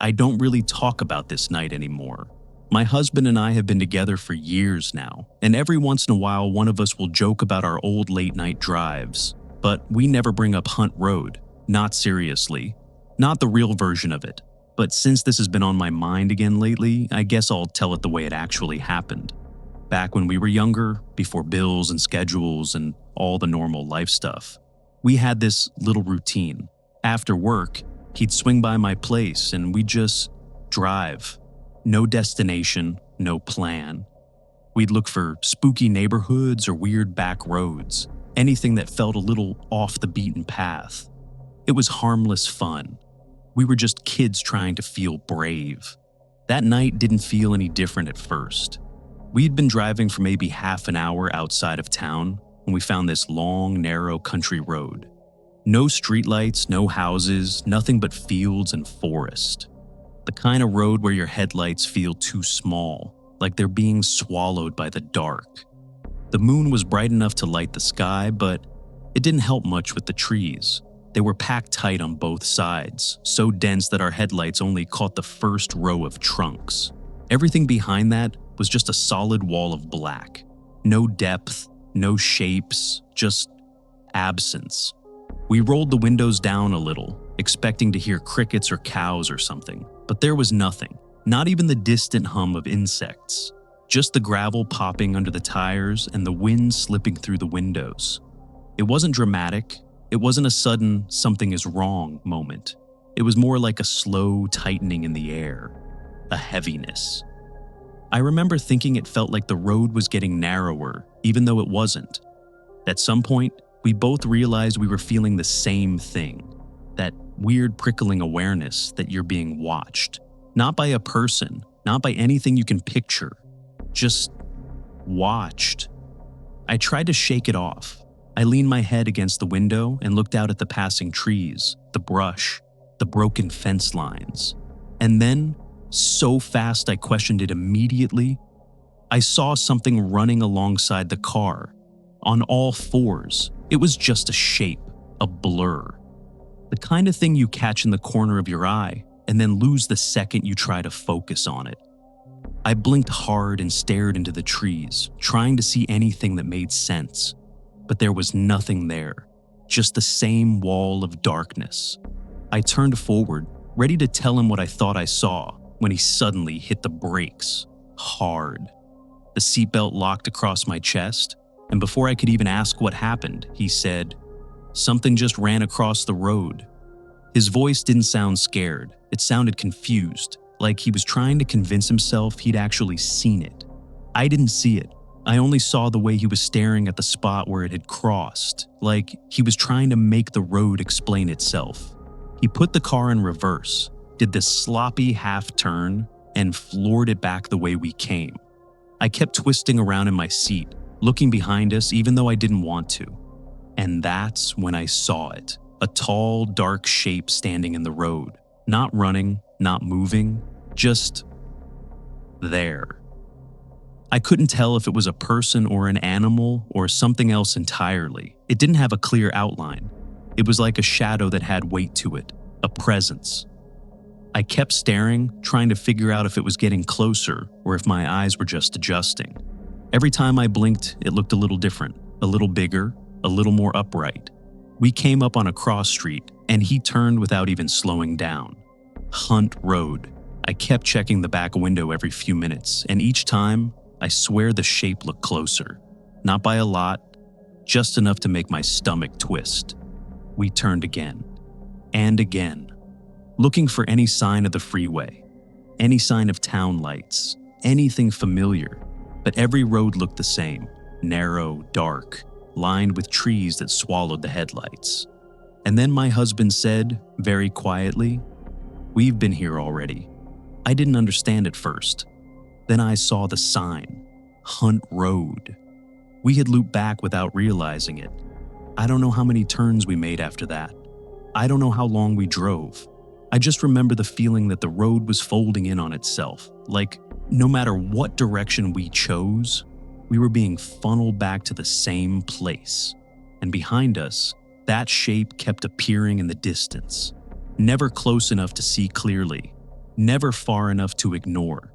I don't really talk about this night anymore. My husband and I have been together for years now, and every once in a while one of us will joke about our old late-night drives. But we never bring up Hunt Road, not seriously. Not the real version of it. But since this has been on my mind again lately, I guess I'll tell it the way it actually happened. Back when we were younger, before bills and schedules and all the normal life stuff, we had this little routine. After work, he'd swing by my place and we'd just drive. No destination, no plan. We'd look for spooky neighborhoods or weird back roads, anything that felt a little off the beaten path. It was harmless fun. We were just kids trying to feel brave. That night didn't feel any different at first. We'd been driving for maybe half an hour outside of town when we found this long, narrow country road. No streetlights, no houses, nothing but fields and forest. The kind of road where your headlights feel too small, like they're being swallowed by the dark. The moon was bright enough to light the sky, but it didn't help much with the trees. They were packed tight on both sides, so dense that our headlights only caught the first row of trunks. Everything behind that was just a solid wall of black. No depth, no shapes, just absence. We rolled the windows down a little, expecting to hear crickets or cows or something, but there was nothing, not even the distant hum of insects, just the gravel popping under the tires and the wind slipping through the windows. It wasn't dramatic. It wasn't a sudden something is wrong moment. It was more like a slow tightening in the air, a heaviness. I remember thinking it felt like the road was getting narrower, even though it wasn't. At some point, we both realized we were feeling the same thing, that weird prickling awareness that you're being watched. Not by a person, not by anything you can picture, just watched. I tried to shake it off. I leaned my head against the window and looked out at the passing trees, the brush, the broken fence lines. And then, so fast I questioned it immediately, I saw something running alongside the car, on all fours. It was just a shape, a blur. The kind of thing you catch in the corner of your eye and then lose the second you try to focus on it. I blinked hard and stared into the trees, trying to see anything that made sense. But there was nothing there, just the same wall of darkness. I turned forward, ready to tell him what I thought I saw, when he suddenly hit the brakes, hard. The seatbelt locked across my chest, and before I could even ask what happened, he said, "Something just ran across the road." His voice didn't sound scared. It sounded confused, like he was trying to convince himself he'd actually seen it. I didn't see it. I only saw the way he was staring at the spot where it had crossed, like he was trying to make the road explain itself. He put the car in reverse, did this sloppy half turn, and floored it back the way we came. I kept twisting around in my seat, looking behind us even though I didn't want to. And that's when I saw it, a tall, dark shape standing in the road, not running, not moving, just there. I couldn't tell if it was a person or an animal or something else entirely. It didn't have a clear outline. It was like a shadow that had weight to it, a presence. I kept staring, trying to figure out if it was getting closer or if my eyes were just adjusting. Every time I blinked, it looked a little different, a little bigger, a little more upright. We came up on a cross street, and he turned without even slowing down. Hunt Road. I kept checking the back window every few minutes, and each time, I swear the shape looked closer. Not by a lot, just enough to make my stomach twist. We turned again, and again, looking for any sign of the freeway, any sign of town lights, anything familiar. But every road looked the same, narrow, dark, lined with trees that swallowed the headlights. And then my husband said, very quietly, "We've been here already." I didn't understand at first. Then I saw the sign, Hunt Road. We had looped back without realizing it. I don't know how many turns we made after that. I don't know how long we drove. I just remember the feeling that the road was folding in on itself, like no matter what direction we chose, we were being funneled back to the same place. And behind us, that shape kept appearing in the distance, never close enough to see clearly, never far enough to ignore.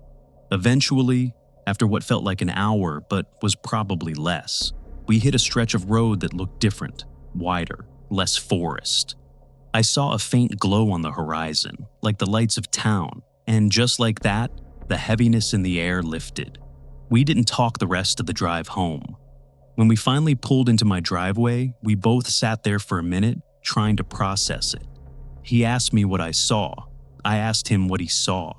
Eventually, after what felt like an hour but was probably less, we hit a stretch of road that looked different, wider, less forest. I saw a faint glow on the horizon, like the lights of town, and just like that, the heaviness in the air lifted. We didn't talk the rest of the drive home. When we finally pulled into my driveway, we both sat there for a minute, trying to process it. He asked me what I saw. I asked him what he saw.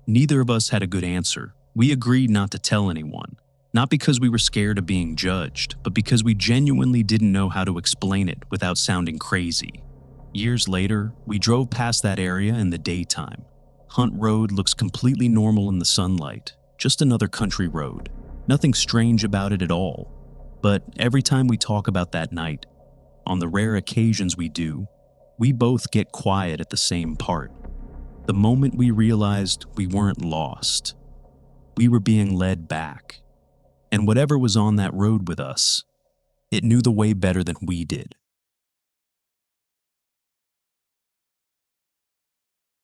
Neither of us had a good answer. We agreed not to tell anyone, not because we were scared of being judged, but because we genuinely didn't know how to explain it without sounding crazy. Years later, we drove past that area in the daytime. Hunt Road looks completely normal in the sunlight, just another country road. Nothing strange about it at all. But every time we talk about that night, on the rare occasions we do, we both get quiet at the same part. The moment we realized we weren't lost, we were being led back. And whatever was on that road with us, it knew the way better than we did.